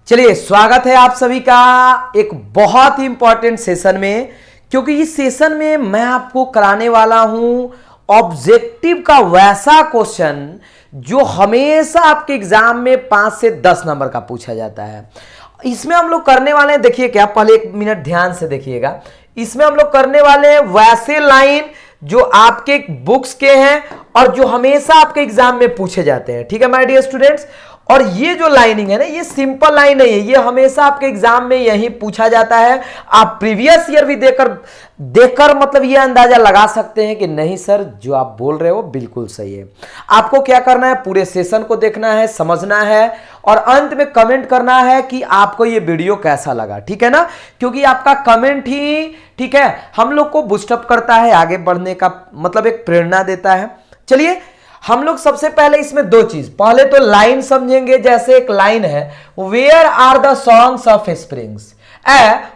चलिए स्वागत है आप सभी का एक बहुत ही इंपॉर्टेंट सेशन में, क्योंकि इस सेशन में मैं आपको कराने वाला हूं ऑब्जेक्टिव का वैसा क्वेश्चन जो हमेशा आपके एग्जाम में 5 से 10 नंबर का पूछा जाता है। इसमें हम लोग करने वाले हैं, देखिए क्या, पहले 1 मिनट ध्यान से देखिएगा। इसमें हम लोग करने वाले हैं वैसे लाइन जो आपके बुक्स के हैं और जो हमेशा आपके एग्जाम में पूछे जाते हैं। ठीक है माय डियर स्टूडेंट्स, और ये जो लाइनिंग है ना, ये सिंपल लाइन नहीं है, ये हमेशा आपके एग्जाम में यही पूछा जाता है। आप प्रीवियस ईयर भी देखकर मतलब ये अंदाजा लगा सकते हैं कि नहीं सर जो आप बोल रहे हो बिल्कुल सही है। आपको क्या करना है, पूरे सेशन को देखना है, समझना है और अंत में कमेंट करना है कि आपको ये वीडियो कैसा लगा। ठीक है ना, क्योंकि आपका कमेंट ही, ठीक है, हम लोग को बूस्टअप करता है, आगे बढ़ने का मतलब एक प्रेरणा देता है। चलिए हम लोग सबसे पहले इसमें 2 चीज, पहले तो लाइन समझेंगे। जैसे एक लाइन है, where are the songs of springs,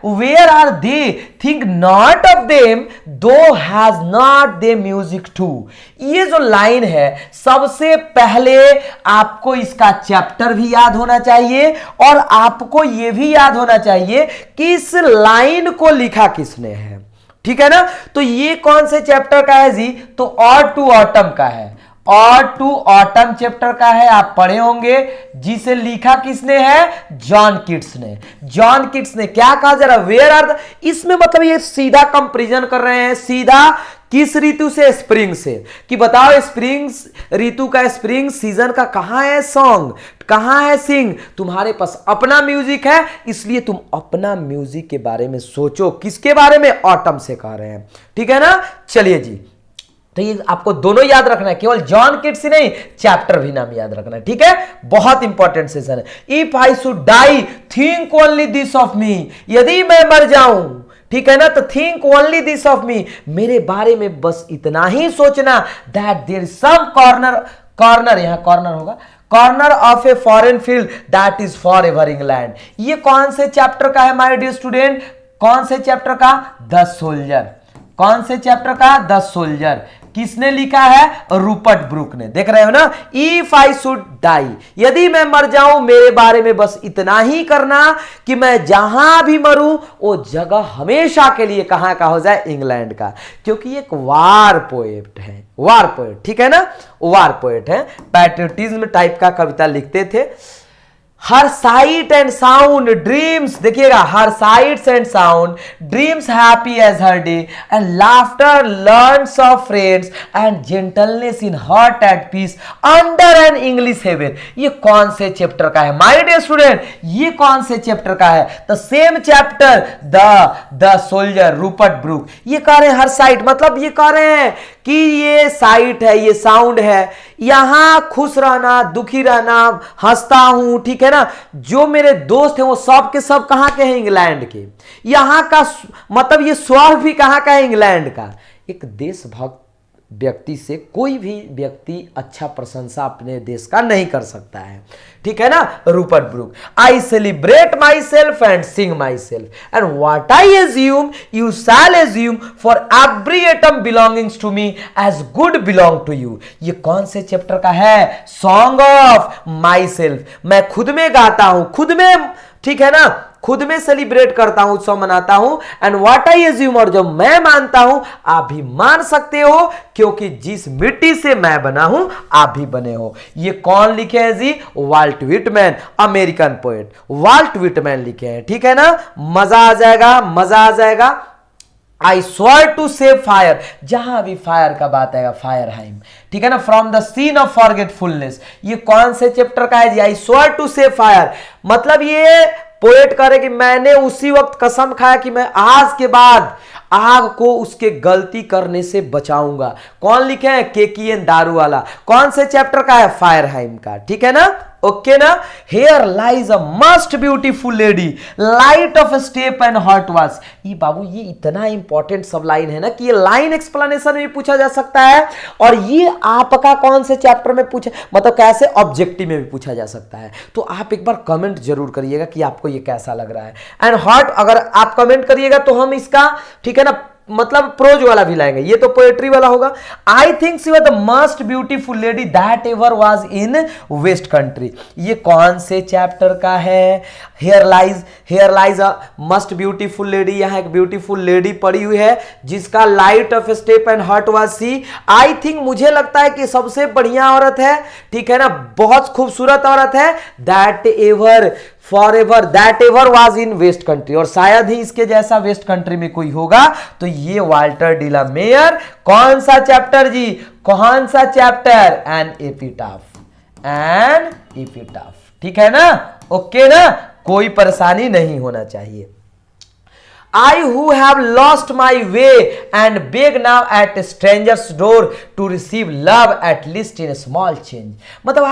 where are they, think not of them, thou has not thy music too. ये जो लाइन है, सबसे पहले आपको इसका चैप्टर भी याद होना चाहिए और आपको यह भी याद होना चाहिए कि इस लाइन को लिखा किसने है। ठीक है ना, तो ये कौन से चैप्टर का है जी, तो ऑड टू ऑटम का है, ऑड टू ऑटम चैप्टर का है। आप पढ़े होंगे, जिसे लिखा किसने है, जॉन कीट्स ने। जॉन कीट्स ने क्या कहा जरा, वेयर आर द, इसमें मतलब ये सीधा कंपैरिजन कर रहे हैं, सीधा किस ऋतु से, स्प्रिंग से, कि बताओ स्प्रिंग ऋतु का, स्प्रिंग सीजन का कहां है सॉन्ग, कहां है सिंग। तुम्हारे पास अपना म्यूजिक है, इसलिए तुम अपना म्यूजिक के बारे में सोचो। किसके बारे में, ऑटम से कह रहे हैं। ठीक है ना, चलिए जी, तो ये आपको दोनों याद रखना है, केवल जॉन कीट्स ही नहीं, चैप्टर भी नाम याद रखना है। ठीक है, बहुत इंपॉर्टेंट सेशन है। If I should die think only this of me, यदि मैं मर जाऊं, ठीक है ना, तो think only this of me, मेरे बारे में बस इतना ही सोचना, that there is some corner, यहां कॉर्नर होगा, corner of a foreign field that is for ever England. ये कौन से चैप्टर का है माय डियर स्टूडेंट, कौन से चैप्टर का, द सोल्जर। कौन से चैप्टर का, द सोल्जर। किसने लिखा है, रूपर्ट ब्रूक ने। देख रहे हो ना, इफ आई शुड डाई, यदि मैं मर जाऊं, मेरे बारे में बस इतना ही करना कि मैं जहां भी मरूं वो जगह हमेशा के लिए कहां का हो जाए, इंग्लैंड का। क्योंकि एक वार पोएट है, वार पोएट, ठीक है ना, वार पोएट है, पैट्रियटिज्म टाइप का कविता लिखते थे। Her sight and sound dreams, देखिएगा, her sights and sound dreams happy as her day and laughter learns of friends and gentleness in heart at peace under an English heaven. ये कौन से chapter का है माय डियर स्टूडेंट, ये कौन से chapter का है, the same chapter, the soldier, Rupert Brooke. ये कह रहे हैं हर साइट, मतलब ये कह रहे हैं कि ये साइट है, ये साउंड है, यहां खुश रहना, दुखी रहना, हंसता हूं, ठीक है ना, जो मेरे दोस्त हैं वो सब के सब कहां के हैं, इंग्लैंड के। यहां का मतलब ये स्वर भी कहां का है, इंग्लैंड का। एक देशभक्त व्यक्ति से कोई भी व्यक्ति अच्छा प्रशंसा अपने देश का नहीं कर सकता है। ठीक है ना, Rupert Brooke. I celebrate myself and sing myself and what I assume you shall assume for every atom belongings to me as good belong to you. ये कौन से चैप्टर का है, सॉन्ग ऑफ माई सेल्फ। मैं खुद में गाता हूं, खुद में, ठीक है ना, खुद में सेलिब्रेट करता हूं, उत्सव मनाता हूं। एंड व्हाट आई एज्यूम, और जो मैं मानता हूं आप भी मान सकते हो, क्योंकि जिस मिट्टी से मैं बना हूं आप भी बने हो। ये कौन लिखे हैं जी, Walt Whitman, American poet Walt Whitman लिखे हैं। ठीक है ना, मजा आ जाएगा, मजा आ जाएगा। I swear to save fire, जहां भी फायर का बात आएगा, फायरहाइम, ठीक है ना, from the scene of forgetfulness. ये कौन से चैप्टर का है जी, I swear to save fire, मतलब ये पोएट करे कि मैंने उसी वक्त कसम खाया कि मैं आज के बाद आग को उसके गलती करने से बचाऊंगा। कौन लिखे हैं, केकीएन दारूवाला। कौन से चैप्टर का है, फायरहाइम का। ठीक है ना, ओके ना। Here lies a must beautiful lady, light of step and heart was. ये बाबू ये इतना इंपॉर्टेंट सब लाइन है ना कि ये लाइन एक्सप्लेनेशन में भी पूछा जा सकता है, और ये आपका कौन से चैप्टर में पूछा, मतलब कैसे ऑब्जेक्टिव में भी पूछा जा सकता है। तो आप एक बार कमेंट जरूर करिएगा कि आपको ये कैसा लग रहा है। एंड हॉट, अगर आप कमेंट करिएगा तो हम इसका, ठीक है ना, मतलब प्रोज वाला भी लाएंगे, ये तो पोएट्री वाला होगा। I think she was the most beautiful lady that ever was in West Country. ये कौन से चैप्टर का है? Here lies a must beautiful lady. यहां एक ब्यूटीफुल लेडी पड़ी हुई है जिसका light of step and heart was see. I think मुझे लगता है कि सबसे बढ़िया औरत है, ठीक है ना, बहुत खूबसूरत औरत है, that ever forever that ever was in West Country, और शायद ही इसके जैसा वेस्ट कंट्री में कोई होगा। तो ये वाल्टर डी ला मेयर। कौन सा चैप्टर जी? कौन सा चैप्टर? N epitaph. ठीक है ना, ओके ना, कोई परेशानी नहीं होना चाहिए। I who have lost my way and beg now at a stranger's door to receive love at least in a small change। मतलब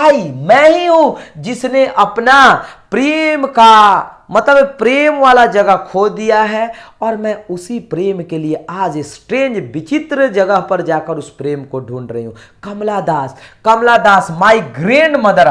मैं ही हूं जिसने अपना प्रेम का मतलब प्रेम वाला जगह खो दिया है, और मैं उसी प्रेम के लिए आज स्ट्रेंज विचित्र जगह पर जाकर उस प्रेम को ढूंढ रही हूं। Kamala Das my grandmother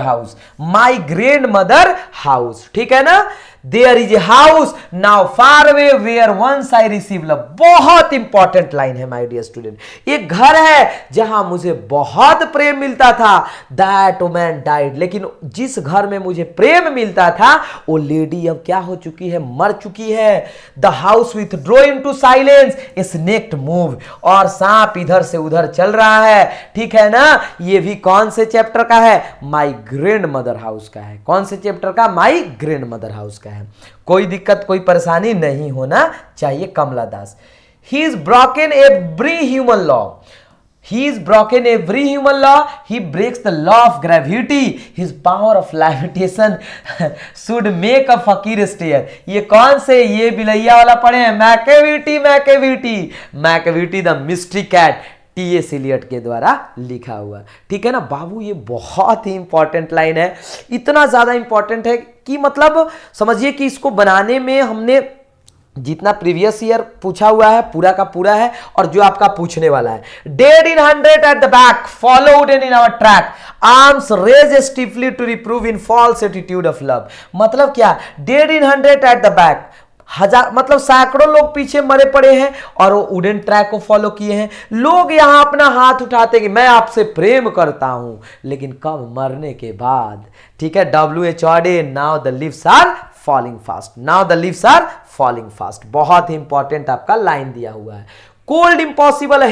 house, ठीक है ना। There is a house now far away where once I receive love. बहुत इंपॉर्टेंट लाइन है माय डियर स्टूडेंट। एक घर है जहां मुझे बहुत प्रेम मिलता था, दैट वुमन डाइड। लेकिन जिस घर में मुझे प्रेम मिलता था वो लेडी अब क्या हो चुकी है? मर चुकी है। The house withdrew into silence, a snake move, और सांप इधर से उधर चल रहा है, ठीक है ना। ये भी कौन से चैप्टर का है? माई ग्रैंड मदर हाउस का है। कौन से चैप्टर का? माई ग्रैंड मदर हाउस का है। कोई दिक्कत कोई परेशानी नहीं होना चाहिए। Kamala Das. He is broken every human law, he is broken every human law, he breaks the law of gravity, his power of levitation should make a fakir stare। ये कौन से? ये बिलैया वाला पढ़े हैं, Macavity the mystery cat, T S. Eliot के द्वारा लिखा हुआ, ठीक है ना बाबू। ये बहुत ही इंपॉर्टेंट लाइन है, इतना ज्यादा इंपॉर्टेंट है कि मतलब समझिए कि इसको बनाने में हमने जितना प्रीवियस ईयर पूछा हुआ है पूरा का पूरा है, और जो आपका पूछने वाला है। Dead in 100 at the back, followed in our track, arms raise stiffly to reprove in false attitude of love. मतलब क्या? Dead in 100 at the back, हजार मतलब सैकड़ों लोग पीछे मरे पड़े हैं और वो वुडन ट्रैक को फॉलो किए हैं। लोग यहां अपना हाथ उठाते कि मैं आपसे प्रेम करता हूं, लेकिन कब? मरने के बाद, ठीक है। WHOD, now the leaves are falling fast, बहुत ही इंपॉर्टेंट आपका लाइन दिया हुआ है। Cold impossible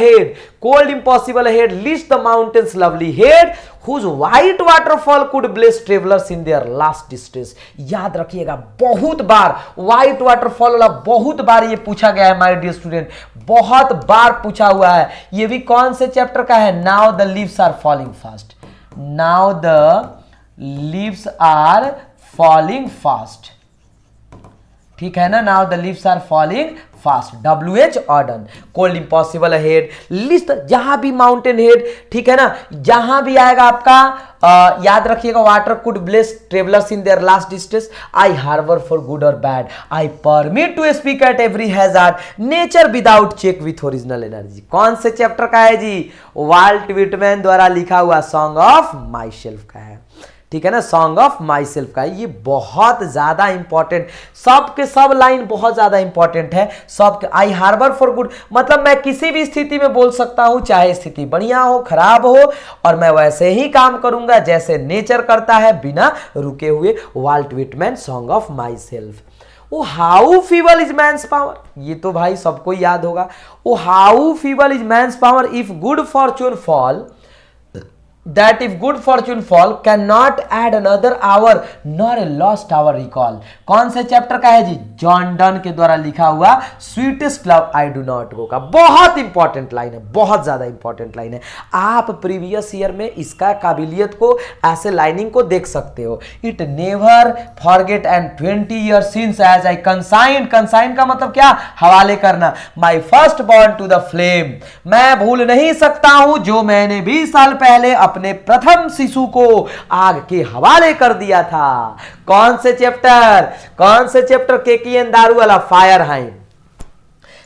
head lifts the mountains lovely head whose white waterfall could bless travellers in their last distress. याद रखिएगा, बहुत बार व्हाइट वाटरफॉल वाला बहुत बार ये पूछा गया है माय डियर स्टूडेंट, बहुत बार पूछा हुआ है। ये भी कौन से चैप्टर का है? Now the leaves are falling fast, ठीक है ना। Now the leaves are falling fast, WH Auden. Cold impossible head lifts, जहां भी माउंटेन हेड, ठीक है ना, जहां भी आएगा आपका याद रखिएगा, water could bless travellers in their last distress, I harbour for good और bad, I permit to speak at every hazard, nature without check with original energy. कौन से चैप्टर का है जी? वाल्ट विटमैन द्वारा लिखा हुआ सॉन्ग ऑफ माई सेल्फ का है, ठीक है ना, सॉन्ग ऑफ माई सेल्फ का। ये बहुत ज्यादा इंपॉर्टेंट, सब के सब लाइन बहुत ज्यादा इंपॉर्टेंट है। सब आई हार्बर फॉर गुड मतलब मैं किसी भी स्थिति में बोल सकता हूं, चाहे स्थिति बढ़िया हो खराब हो, और मैं वैसे ही काम करूंगा जैसे नेचर करता है, बिना रुके हुए। Walt Whitman, song of myself. O how feeble is man's power, ये तो भाई सबको याद होगा। O how feeble is man's power if good fortune fall, that if good fortune fall cannot add another hour nor a lost hour recall। कौन से chapter का है जी? जॉन डन के द्वारा लिखा हुआ sweetest love I do not go का। बहुत इंपॉर्टेंट लाइन है, बहुत ज्यादा इंपॉर्टेंट लाइन है। आप प्रीवियस ईयर में इसका काबिलियत को, ऐसे लाइनिंग को देख सकते हो। It never forget and 20 years since as I consigned का मतलब क्या? हवाले करना। my first born to the flame, मैं भूल नहीं सकता हूं जो मैंने 20 साल पहले अपने प्रथम शिशु को आग के हवाले कर दिया था। कौन से चैप्टर? केकीएन दारू वाला फायरहाइम।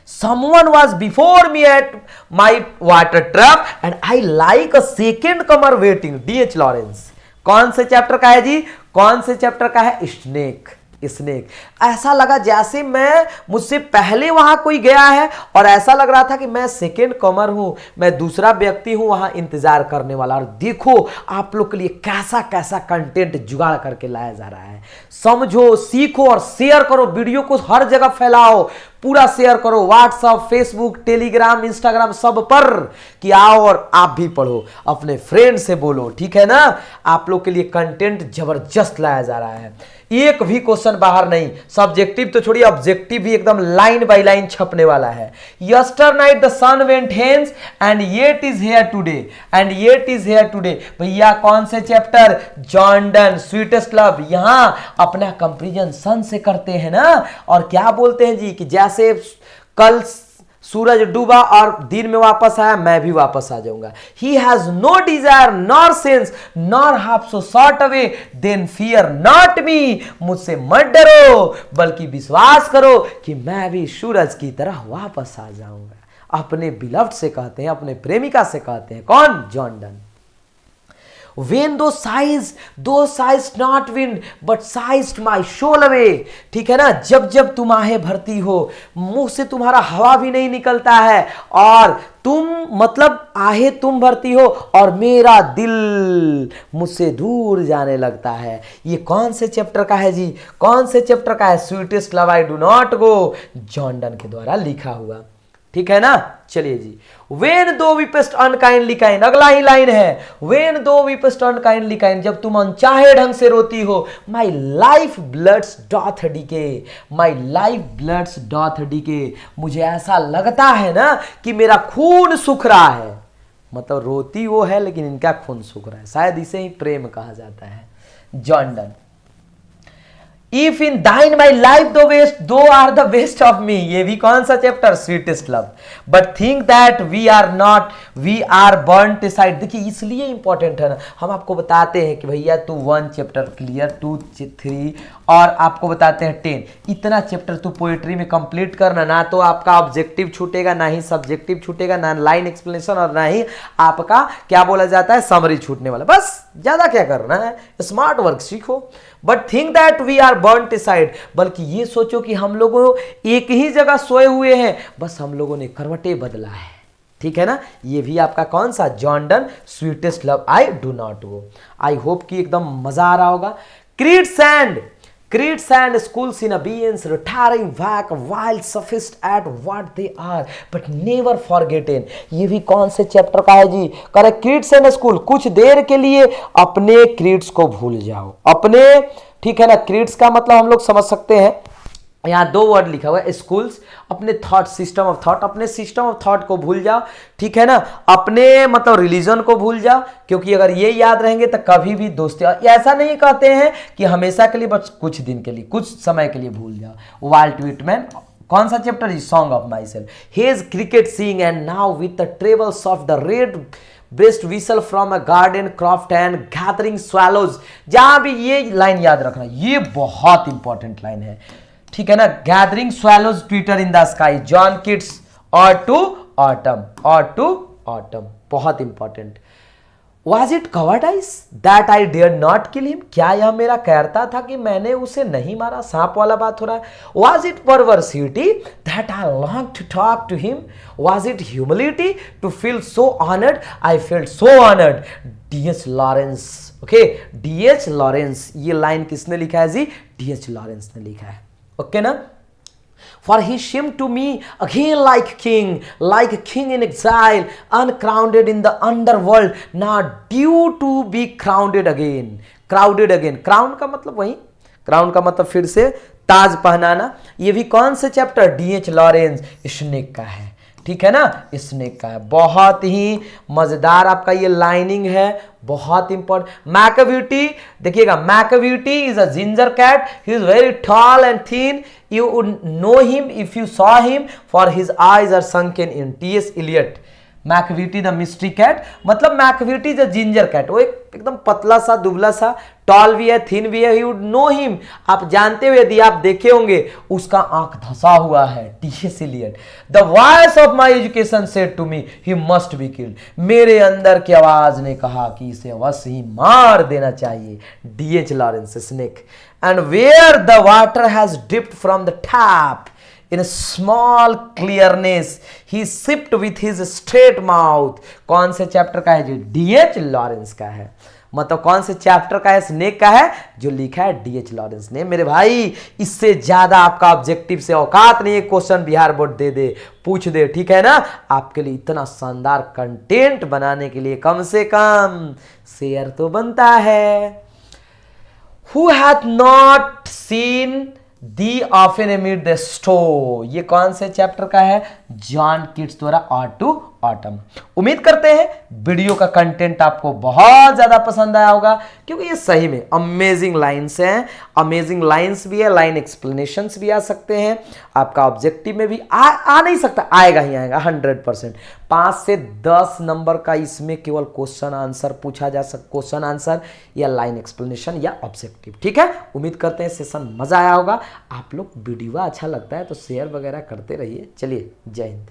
Someone was before me at my water trap and I like a second comer waiting, D.H. Lawrence. कौन से चैप्टर का है जी? कौन से चैप्टर का है? Snake, snake. ऐसा लगा जैसे मैं मुझसे पहले वहां कोई गया है और ऐसा लग रहा था कि मैं सेकेंड कमर हूं, मैं दूसरा व्यक्ति हूं वहां इंतजार करने वाला। और देखो आप लोग के लिए कैसा कैसा कंटेंट जुगाड़ करके लाया जा रहा है। समझो, सीखो और शेयर करो, वीडियो को हर जगह फैलाओ, पूरा शेयर करो, व्हाट्सएप, फेसबुक, टेलीग्राम, इंस्टाग्राम सब पर, कि आओ और आप भी पढ़ो, अपने फ्रेंड से बोलो, ठीक है ना। आप लोग के लिए कंटेंट जबरदस्त लाया जा रहा है, एक भी क्वेश्चन बाहर नहीं। सब्जेक्टिव तो छोड़िए, ऑब्जेक्टिव भी एकदम लाइन बाय लाइन छपने वाला है। Yesternight the sun went hence and yet is here today, and yet is here today. भैया कौन से chapter? John Donne sweetest love. यहां अपना कंपैरिजन सन से करते हैं ना, और क्या बोलते हैं जी कि जैसे कल सूरज डूबा और दिन में वापस आया, मैं भी वापस आ जाऊंगा। He has no desire nor sense nor half so sought away, then fear not me। मुझसे मत डरो बल्कि विश्वास करो कि मैं भी सूरज की तरह वापस आ जाऊंगा। अपने बिलव्ड से कहते हैं, अपने प्रेमिका से कहते हैं, कौन? John Donne. When those sighs not wind but sighs my soul away। ठीक है ना, जब जब तुम आहें भरती हो, मुंह से तुम्हारा हवा भी नहीं निकलता है, और तुम मतलब आहें तुम भरती हो और मेरा दिल मुझसे दूर जाने लगता है। ये कौन से चैप्टर का है जी? कौन से चैप्टर का है? Sweetest love I do not go, John Donne के द्वारा लिखा हुआ, ठीक है ना। चलिए जी, When thou weepest unkindly kind, अगला ही लाइन है, When thou weepest unkindly kind, जब तुम अनचाहे ढंग से रोती हो, My life bloods doth decay, My life bloods doth decay। मुझे ऐसा लगता है ना कि मेरा खून सूख रहा है, मतलब रोती वो है लेकिन इनका खून सूख रहा है, शायद इसे ही प्रेम कहा जाता है। John Donne. If in thine my life thou best, thou are the best of me। ये भी कौन सा chapter? Sweetest love. But think that we are not, we are burnt aside। देखिए इसलिए इंपॉर्टेंट है ना, हम आपको बताते हैं कि भैया तू 1 चैप्टर क्लियर, 2, 3 और आपको बताते हैं 10। इतना चैप्टर तू पोएट्री में कंप्लीट करना, ना तो आपका ऑब्जेक्टिव छूटेगा, ना ही सब्जेक्टिव छूटेगा, ना लाइन एक्सप्लेनेशन, और ना ही आपका क्या बोला जाता है समरी छूटने वाला। बस ज्यादा क्या करना है, स्मार्ट वर्क सीखो। But think that we are burnt aside, बल्कि ये सोचो कि हम लोगों एक ही जगह सोए हुए हैं, बस हम लोगों ने करवटें बदला है, ठीक है ना। ये भी आपका कौन सा? John Donne sweetest love I do not go. I hope कि एकदम मजा आ रहा होगा। Creeds and schools in abeyance, retiring back while sufficed at what they are, but never forgotten। ये भी कौन से चैप्टर का है जी? Correct, creeds and school. कुछ देर के लिए अपने क्रीड्स को भूल जाओ, अपने, ठीक है ना। क्रीड्स का मतलब हम लोग समझ सकते हैं, यहाँ 2 वर्ड लिखा हुआ है, स्कूल्स, अपने थॉट, सिस्टम ऑफ थॉट, अपने सिस्टम ऑफ थॉट को भूल जाओ, ठीक है ना। अपने मतलब रिलीजन को भूल जाओ, क्योंकि अगर ये याद रहेंगे तो कभी भी दोस्ती, ऐसा नहीं कहते हैं कि हमेशा के लिए, बस कुछ दिन के लिए, कुछ समय के लिए भूल जाओ। Walt Whitman. कौन सा chapter? Is song of myself. His cricket seeing and now with the travels of the redbreast whistle from a garden croft and gathering swallows. जहां भी ये लाइन याद रखना, ये बहुत इंपॉर्टेंट लाइन है, ठीक है ना। Gathering swallows Twitter in the sky, John Keats, और टू ऑटम, बहुत important. Was it cowardice that I dared not kill him? क्या यह मेरा कैरता था कि मैंने उसे नहीं मारा? सांप वाला बात हो रहा है। Was it perversity that I longed to talk to him? Was it humility to feel so honored? I felt so honored। D.H. Lawrence, okay, D.H. Lawrence, ये लाइन किसने लिखा है जी? D.H. Lawrence ने लिखा है, ओके ना। For he seemed to me again like king in exile, uncrowned in the underworld, now due to be crowded again। crown का मतलब वही, crown का मतलब फिर से ताज पहनाना। ये भी कौन से चैप्टर? D.H. लॉरेंस, स्नेक का है, ठीक है ना, स्नेक का है। बहुत ही मजेदार आपका ये लाइनिंग है, बहुत इंपॉर्टेंट। मैकब्यूटी, देखिएगा, Macavity is a ginger cat, he is very tall and thin, you would know him if you saw him, for his eyes are sunken in. T S. Eliot. Macavity the mystery cat, मतलब Macavity is a ginger cat, वो एकदम पतला सा, दुबला सा, toll भी है, thin भी है। यू वुड नो हिम, आप जानते हो, यदि आप देखे होंगे, उसका आंख धंसा हुआ है। T S. Eliot. The voice of my education said to me he must be killed, मेरे अंदर की आवाज ने कहा कि इसे अवश्य ही मार देना चाहिए। D.H. Lawrence, snake. and where the water has dipped from the tap in a small clearness he sipped with his straight mouth। कौन से चैप्टर का है? जो डीएच लॉरेंस का है। मतलब कौन से चैप्टर का है? स्नेक का है, जो लिखा है डीएच लॉरेंस ने। मेरे भाई इससे ज्यादा आपका ऑब्जेक्टिव से औकात नहीं है, क्वेश्चन बिहार बोर्ड दे दे, पूछ दे, ठीक है ना। आपके लिए इतना शानदार कंटेंट बनाने के लिए कम से कम शेयर तो बनता है। Who hath not seen thee often amid the storm? ये कौन से चैप्टर का है? जॉन किट्स द्वारा ऑड टू ऑटम। उम्मीद करते हैं वीडियो का कंटेंट आपको बहुत ज्यादा पसंद आया होगा, क्योंकि ये सही में अमेजिंग लाइन्स हैं। अमेजिंग लाइन्स भी है, लाइन एक्सप्लेनेशंस भी आ सकते हैं। आपका ऑब्जेक्टिव में भी आ नहीं सकता, आएगा ही आएगा 100%। 5 से 10 नंबर का इसमें केवल क्वेश्चन आंसर पूछा जा सकता, क्वेश्चन आंसर या लाइन एक्सप्लेनेशन या ऑब्जेक्टिव, ठीक है। उम्मीद करते हैं सेशन मजा आया होगा। आप लोग वीडियो अच्छा लगता है तो शेयर वगैरह करते रहिए। चलिए, जय हिंद।